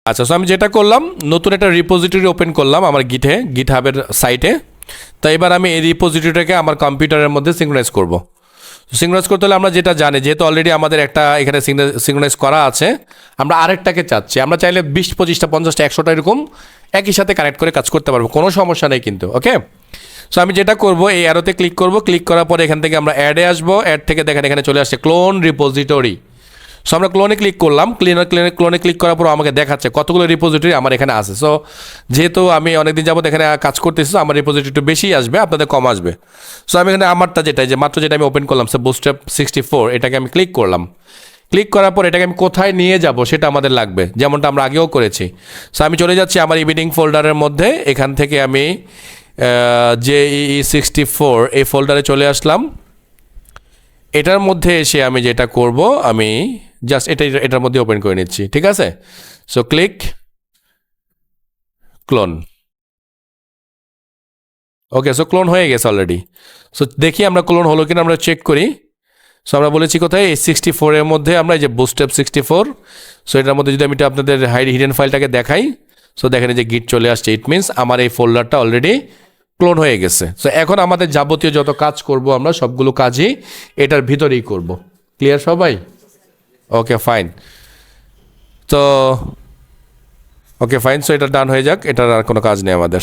আচ্ছা, সো আমি যেটা করলাম, নতুন একটা রিপোজিটরি ওপেন করলাম আমার গিটহাবের সাইটে। তো এবার আমি এই রিপোজিটরিটাকে আমার কম্পিউটারের মধ্যে সিঙ্ক্রোনাইজ করব। সিঙ্ক্রোনাইজ করতে হলে আমরা যেটা জানি, যেহেতু অলরেডি আমাদের একটা এখানে সিঙ্ক্রোনাইজ করা আছে, আমরা আরেকটাকে চাচ্ছি। আমরা চাইলে 20, 25টা, 50টা, 100টা এরকম একই সাথে কানেক্ট করে কাজ করতে পারবো, কোনো সমস্যা নেই কিন্তু। ওকে, সো আমি যেটা করব, এই অ্যারোতে ক্লিক করব। ক্লিক করার পরে এখান থেকে আমরা অ্যাডে আসবো। অ্যাড থেকে দেখেন এখানে চলে আসছে ক্লোন রিপোজিটরি। সো আমরা ক্লোনে ক্লিক করলাম। ক্লোনে ক্লিক করার পর আমাকে দেখাচ্ছে কতগুলো রিপোজিটরি আমার এখানে আছে। সো যেহেতু আমি অনেকদিন যাবত এখানে কাজ করতেছি, আমার রিপোজিটরি একটু বেশি আসবে, আপনাদের কম আসবে। সো আমি এখানে আমারটা যে মাত্র যেটা আমি ওপেন করলাম, সে বুটস্ট্র্যাপ 64, এটাকে আমি ক্লিক করলাম। ক্লিক করার পর এটাকে আমি কোথায় নিয়ে যাব সেটা আমাদের লাগবে, যেমনটা আমরা আগেও করেছি। সো আমি চলে যাচ্ছি আমার ইভিনিং ফোল্ডারের মধ্যে। এখান থেকে আমি JEE64 এই ফোল্ডারে চলে আসলাম। এটার মধ্যে এসে আমি যেটা করব, আমি জাস্ট এটার মধ্যে ওপেন করে নিচ্ছি, ঠিক আছে। So click clone. Okay, so clone হয়ে গেছে অলরেডি। সো দেখি আমরা ক্লোন হলো কিনা, আমরা চেক করি। সো আমরা বলেছি কোথায়, এই 64-এর মধ্যে আমরা এই যে বুটস্ট্র্যাপ 64। সো এটার মধ্যে যদি আমি এটা আপনাদের হিডেন ফাইলটাকে দেখাই, সো দেখেন যে গিট চলে আসছে। ইট মিনস আমার এই ফোল্ডারটা অলরেডি ক্লোন হয়ে গেছে। সো এখন আমাদের যাবতীয় যত কাজ করব আমরা সবগুলো কাজই এটার ভিতরেই করব। ক্লিয়ার সবাই? Okay fine. তো ওকে ফাইন, সো এটা ডান হয়ে যাক, এটার আর কোনো কাজ নেই আমাদের।